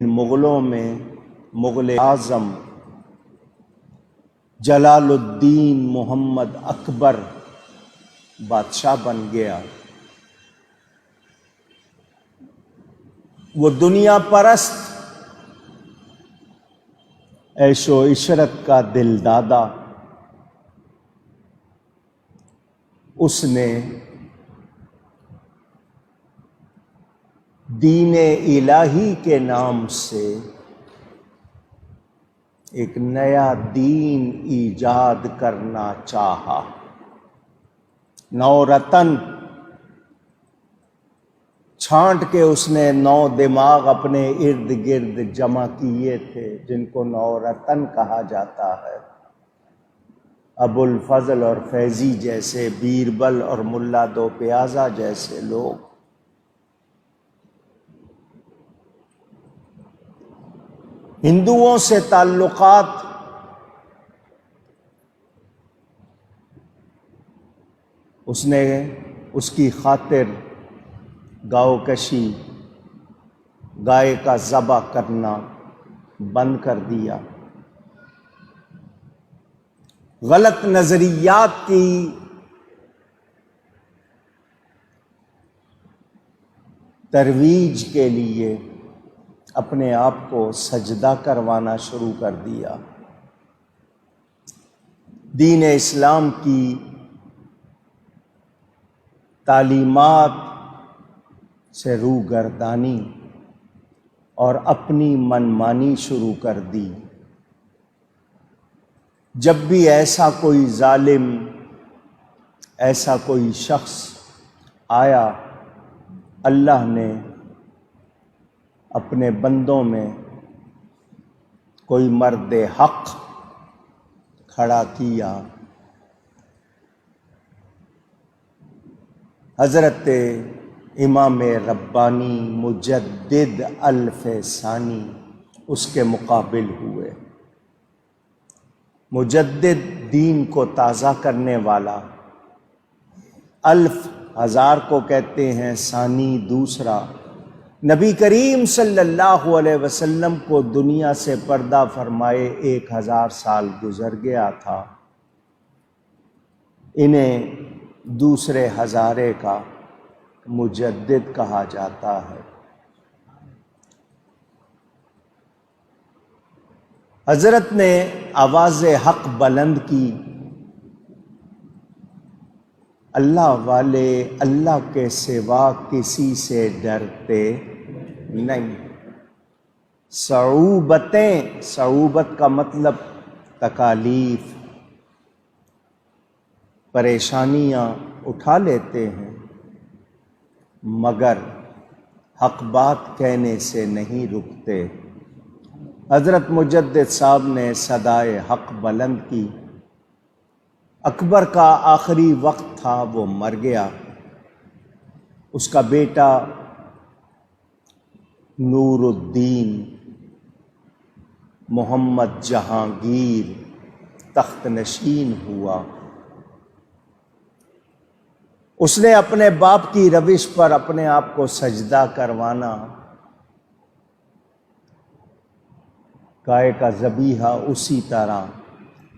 مغلوں میں مغل اعظم جلال الدین محمد اکبر بادشاہ بن گیا۔ وہ دنیا پرست، عیش و عشرت کا دل دادا، اس نے دین الہی کے نام سے ایک نیا دین ایجاد کرنا چاہا۔ نو رتن چھانٹ کے اس نے 9 دماغ اپنے ارد گرد جمع کیے تھے، جن کو 9 رتن کہا جاتا ہے۔ ابو الفضل اور فیضی جیسے، بیربل اور ملا دو پیازا جیسے لوگ۔ ہندوؤں سے تعلقات اس نے اس کی خاطر گاؤ کشی، گائے کا ذبح کرنا بند کر دیا۔ غلط نظریات کی ترویج کے لیے اپنے آپ کو سجدہ کروانا شروع کر دیا۔ دین اسلام کی تعلیمات سے روگردانی اور اپنی منمانی شروع کر دی۔ جب بھی ایسا کوئی ظالم، ایسا کوئی شخص آیا، اللہ نے اپنے بندوں میں کوئی مرد حق کھڑا کیا۔ حضرت امام ربانی مجدد الف ثانی اس کے مقابل ہوئے۔ مجدد دین کو تازہ کرنے والا، الف 1000 کو کہتے ہیں، ثانی دوسرا۔ نبی کریم صلی اللہ علیہ وسلم کو دنیا سے پردہ فرمائے 1000 سال گزر گیا تھا، انہیں دوسرے ہزارے کا مجدد کہا جاتا ہے۔ حضرت نے آواز حق بلند کی، اللہ والے اللہ کے سوا کسی سے ڈرتے نہیں۔ صعوبتیں، صعوبت کا مطلب تکالیف، پریشانیاں اٹھا لیتے ہیں، مگر حق بات کہنے سے نہیں رکتے۔ حضرت مجدد صاحب نے صدائے حق بلند کی۔ اکبر کا آخری وقت تھا، وہ مر گیا۔ اس کا بیٹا نور الدین محمد جہانگیر تخت نشین ہوا۔ اس نے اپنے باپ کی روش پر اپنے آپ کو سجدہ کروانا، گائے کا ذبیحہ اسی طرح،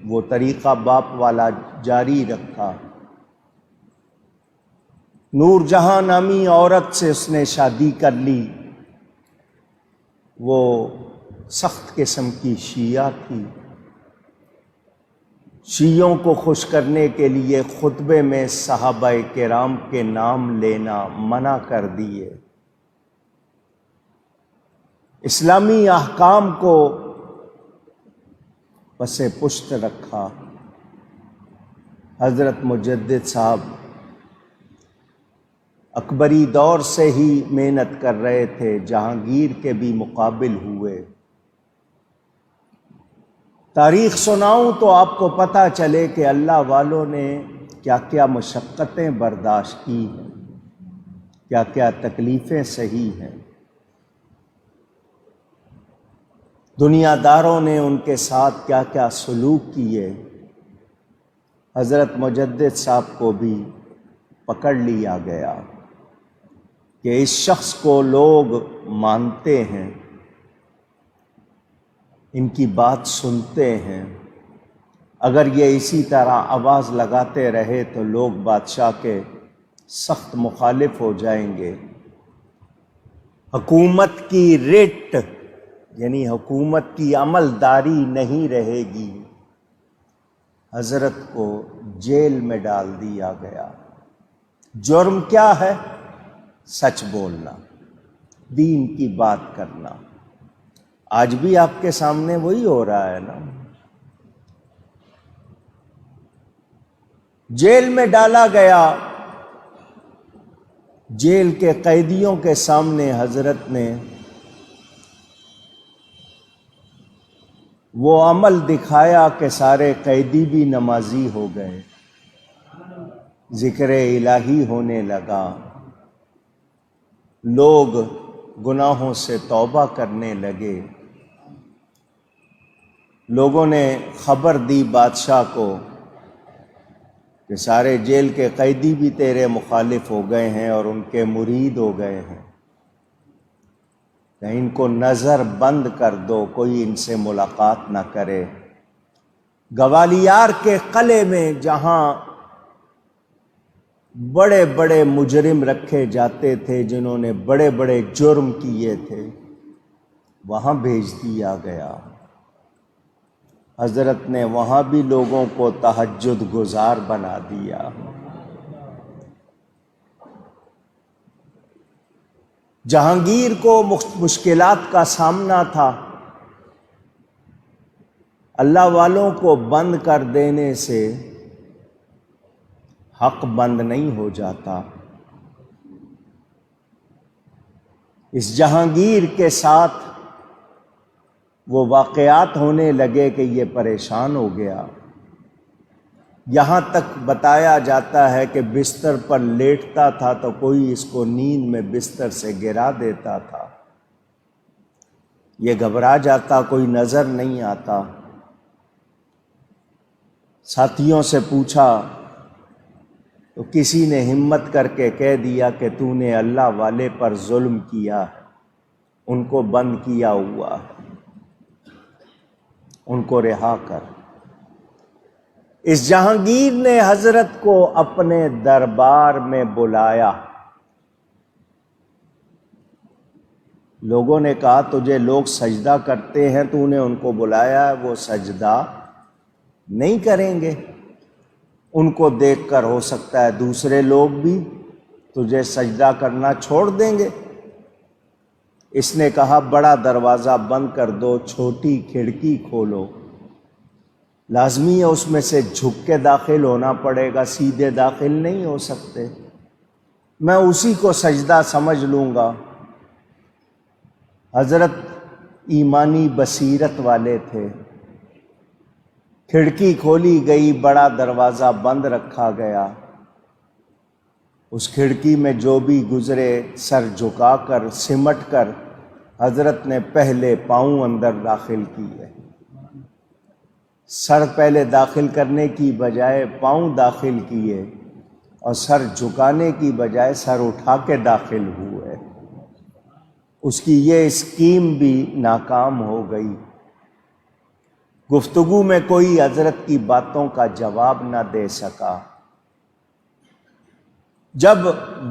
وہ طریقہ باپ والا جاری رکھا۔ نور جہاں نامی عورت سے اس نے شادی کر لی، وہ سخت قسم کی شیعہ تھی۔ شیعوں کو خوش کرنے کے لیے خطبے میں صحابہ کرام کے نام لینا منع کر دیے۔ اسلامی احکام کو پس پشت رکھا۔ حضرت مجدد صاحب اکبری دور سے ہی محنت کر رہے تھے، جہانگیر کے بھی مقابل ہوئے۔ تاریخ سناؤں تو آپ کو پتہ چلے کہ اللہ والوں نے کیا کیا مشقتیں برداشت کی ہیں، کیا کیا تکلیفیں سہی ہیں۔ دنیا داروں نے ان کے ساتھ کیا کیا سلوک کیے۔ حضرت مجدد صاحب کو بھی پکڑ لیا گیا کہ اس شخص کو لوگ مانتے ہیں، ان کی بات سنتے ہیں، اگر یہ اسی طرح آواز لگاتے رہے تو لوگ بادشاہ کے سخت مخالف ہو جائیں گے۔ حکومت کی رٹ یعنی حکومت کی عملداری نہیں رہے گی۔ حضرت کو جیل میں ڈال دیا گیا۔ جرم کیا ہے؟ سچ بولنا، دین کی بات کرنا۔ آج بھی آپ کے سامنے وہی ہو رہا ہے نا۔ جیل میں ڈالا گیا۔ جیل کے قیدیوں کے سامنے حضرت نے وہ عمل دکھایا کہ سارے قیدی بھی نمازی ہو گئے، ذکر الہی ہونے لگا، لوگ گناہوں سے توبہ کرنے لگے۔ لوگوں نے خبر دی بادشاہ کو کہ سارے جیل کے قیدی بھی تیرے مخالف ہو گئے ہیں اور ان کے مرید ہو گئے ہیں، کہ ان کو نظر بند کر دو، کوئی ان سے ملاقات نہ کرے۔ گوالیار کے قلعے میں جہاں بڑے بڑے مجرم رکھے جاتے تھے، جنہوں نے بڑے بڑے جرم کیے تھے، وہاں بھیج دیا گیا۔ حضرت نے وہاں بھی لوگوں کو تہجد گزار بنا دیا۔ جہانگیر کو مشکلات کا سامنا تھا، اللہ والوں کو بند کر دینے سے حق بند نہیں ہو جاتا۔ اس جہانگیر کے ساتھ وہ واقعات ہونے لگے کہ یہ پریشان ہو گیا۔ یہاں تک بتایا جاتا ہے کہ بستر پر لیٹتا تھا تو کوئی اس کو نیند میں بستر سے گرا دیتا تھا، یہ گھبرا جاتا، کوئی نظر نہیں آتا۔ ساتھیوں سے پوچھا تو کسی نے ہمت کر کے کہہ دیا کہ تو نے اللہ والے پر ظلم کیا ہے، ان کو بند کیا ہوا ہے، ان کو رہا کر۔ اس جہانگیر نے حضرت کو اپنے دربار میں بلایا۔ لوگوں نے کہا تجھے لوگ سجدہ کرتے ہیں، تو نے ان کو بلایا ہے، وہ سجدہ نہیں کریں گے۔ ان کو دیکھ کر ہو سکتا ہے دوسرے لوگ بھی تجھے سجدہ کرنا چھوڑ دیں گے۔ اس نے کہا بڑا دروازہ بند کر دو، چھوٹی کھڑکی کھولو، لازمی ہے اس میں سے جھک کے داخل ہونا پڑے گا، سیدھے داخل نہیں ہو سکتے، میں اسی کو سجدہ سمجھ لوں گا۔ حضرت ایمانی بصیرت والے تھے، کھڑکی کھولی گئی، بڑا دروازہ بند رکھا گیا۔ اس کھڑکی میں جو بھی گزرے سر جھکا کر سمٹ کر حضرت نے پہلے پاؤں اندر داخل کیے۔ سر پہلے داخل کرنے کی بجائے پاؤں داخل کیے، اور سر جھکانے کی بجائے سر اٹھا کے داخل ہوئے۔ اس کی یہ اسکیم بھی ناکام ہو گئی۔ گفتگو میں کوئی حضرت کی باتوں کا جواب نہ دے سکا۔ جب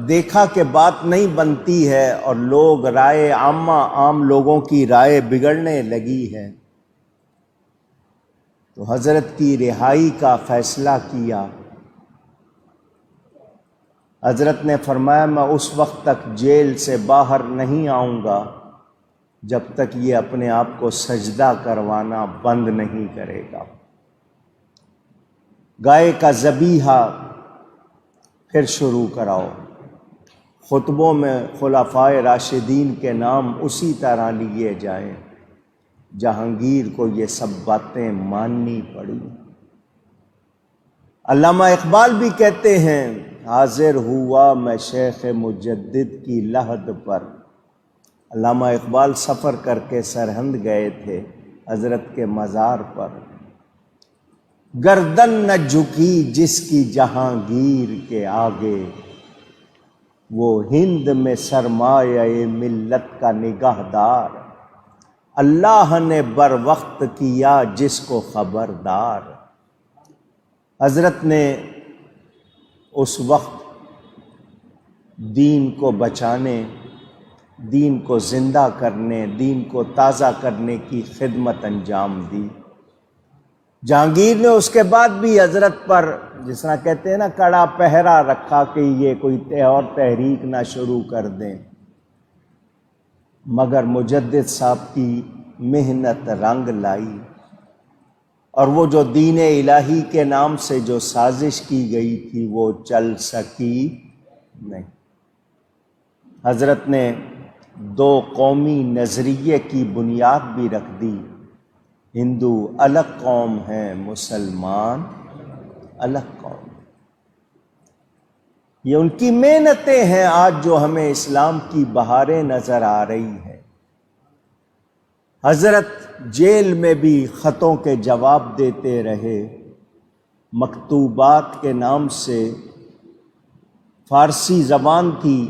دیکھا کہ بات نہیں بنتی ہے اور لوگ رائے عام لوگوں کی رائے بگڑنے لگی ہے، تو حضرت کی رہائی کا فیصلہ کیا۔ حضرت نے فرمایا میں اس وقت تک جیل سے باہر نہیں آؤں گا جب تک یہ اپنے آپ کو سجدہ کروانا بند نہیں کرے گا۔ گائے کا ذبیحہ پھر شروع کراؤ، خطبوں میں خلفائے راشدین کے نام اسی طرح لیے جائیں۔ جہانگیر کو یہ سب باتیں ماننی پڑی۔ علامہ اقبال بھی کہتے ہیں حاضر ہوا میں شیخ مجدد کی لحد پر۔ علامہ اقبال سفر کر کے سرہند گئے تھے حضرت کے مزار پر۔ گردن نہ جھکی جس کی جہانگیر کے آگے، وہ ہند میں سرمایہ ملت کا نگہدار۔ اللہ نے بر وقت کیا جس کو خبردار۔ حضرت نے اس وقت دین کو بچانے، دین کو زندہ کرنے، دین کو تازہ کرنے کی خدمت انجام دی۔ جہانگیر نے اس کے بعد بھی حضرت پر جس طرح کہتے ہیں نا کڑا پہرا رکھا کہ یہ کوئی اور تحریک نہ شروع کر دیں، مگر مجدد صاحب کی محنت رنگ لائی، اور وہ جو دین الہی کے نام سے جو سازش کی گئی تھی وہ چل سکی نہیں۔ حضرت نے دو قومی نظریے کی بنیاد بھی رکھ دی، ہندو الگ قوم ہے، مسلمان الگ قوم۔ یہ ان کی محنتیں ہیں آج جو ہمیں اسلام کی بہاریں نظر آ رہی ہیں۔ حضرت جیل میں بھی خطوں کے جواب دیتے رہے، مکتوبات کے نام سے فارسی زبان تھی،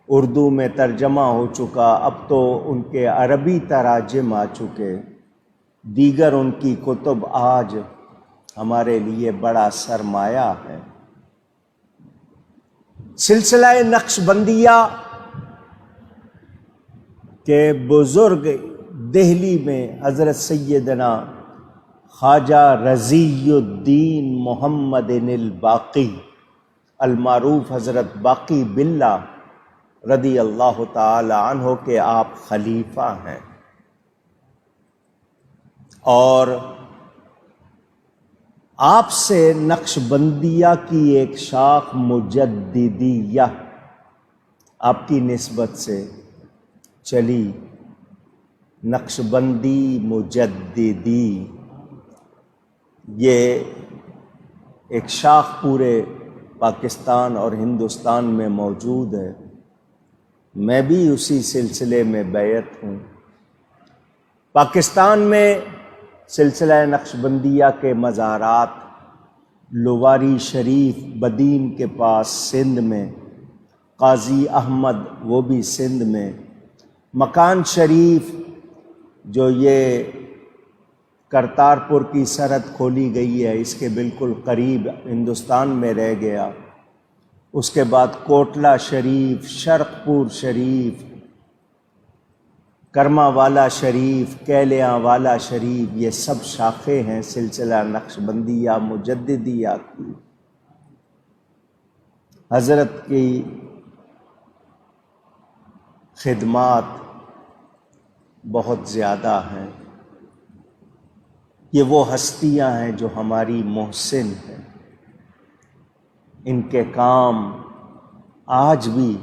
اردو میں ترجمہ ہو چکا، اب تو ان کے عربی تراجم آ چکے، دیگر ان کی کتب آج ہمارے لیے بڑا سرمایہ ہے۔ سلسلہ نقش بندیہ کے بزرگ دہلی میں حضرت سیدنا خواجہ رضی الدین محمد الباقی المعروف حضرت باقی باللہ رضی اللہ تعالی عنہ کے آپ خلیفہ ہیں، اور آپ سے نقش بندیہ کی ایک شاخ مجددیہ آپ کی نسبت سے چلی، نقش بندی مجددی، یہ ایک شاخ پورے پاکستان اور ہندوستان میں موجود ہے۔ میں بھی اسی سلسلے میں بیعت ہوں۔ پاکستان میں سلسلہ نقش بندیہ کے مزارات لواری شریف بدین کے پاس سندھ میں، قاضی احمد وہ بھی سندھ میں، مکان شریف جو یہ کرتارپور کی سرحد کھولی گئی ہے اس کے بالکل قریب ہندوستان میں رہ گیا، اس کے بعد کوٹلہ شریف، شرق پور شریف، کرما والا شریف، کیلیاں والا شریف، یہ سب شاخیں ہیں سلسلہ نقش بندیہ مجددیہ کی۔ حضرت کی خدمات بہت زیادہ ہیں۔ یہ وہ ہستیاں ہیں جو ہماری محسن ہیں، ان کے کام آج بھی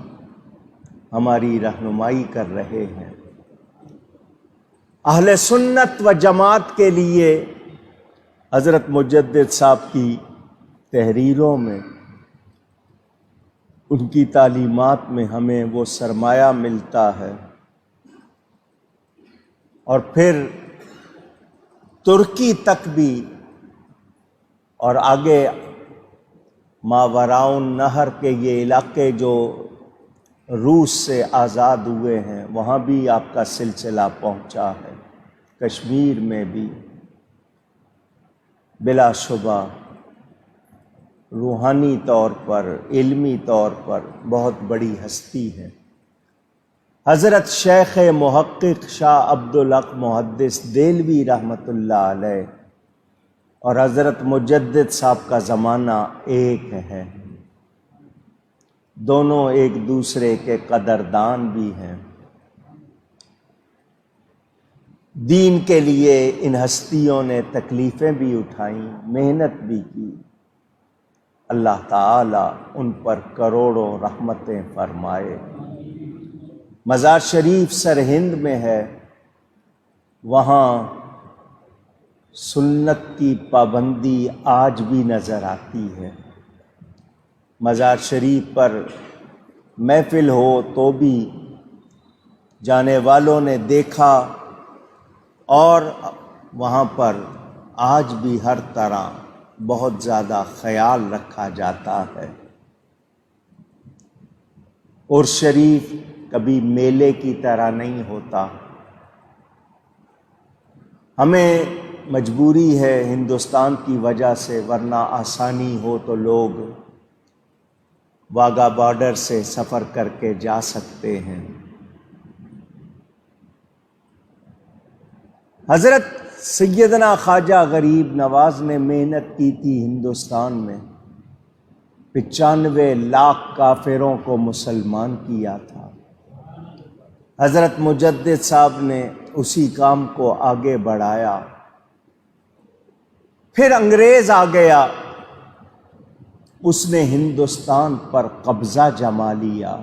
ہماری رہنمائی کر رہے ہیں۔ اہل سنت و جماعت کے لیے حضرت مجدد صاحب کی تحریروں میں، ان کی تعلیمات میں ہمیں وہ سرمایہ ملتا ہے، اور پھر ترکی تک بھی اور آگے ماوراء النہر کے یہ علاقے جو روس سے آزاد ہوئے ہیں وہاں بھی آپ کا سلسلہ پہنچا ہے، کشمیر میں بھی بلا شبہ روحانی طور پر، علمی طور پر بہت بڑی ہستی ہے۔ حضرت شیخ محقق شاہ عبدالحق محدث دہلوی رحمۃ اللہ علیہ اور حضرت مجدد صاحب کا زمانہ ایک ہے، دونوں ایک دوسرے کے قدردان بھی ہیں۔ دین کے لیے ان ہستیوں نے تکلیفیں بھی اٹھائیں، محنت بھی کی، اللہ تعالی ان پر کروڑوں رحمتیں فرمائے۔ مزار شریف سرہند میں ہے، وہاں سنت کی پابندی آج بھی نظر آتی ہے۔ مزار شریف پر محفل ہو تو بھی جانے والوں نے دیکھا، اور وہاں پر آج بھی ہر طرح بہت زیادہ خیال رکھا جاتا ہے۔ عرس شریف کبھی میلے کی طرح نہیں ہوتا، ہمیں مجبوری ہے ہندوستان کی وجہ سے، ورنہ آسانی ہو تو لوگ واگا بارڈر سے سفر کر کے جا سکتے ہیں۔ حضرت سیدنا خواجہ غریب نواز نے محنت کی تھی ہندوستان میں، 95 لاکھ کافروں کو مسلمان کیا تھا۔ حضرت مجدد صاحب نے اسی کام کو آگے بڑھایا۔ پھر انگریز آ گیا، اس نے ہندوستان پر قبضہ جما لیا۔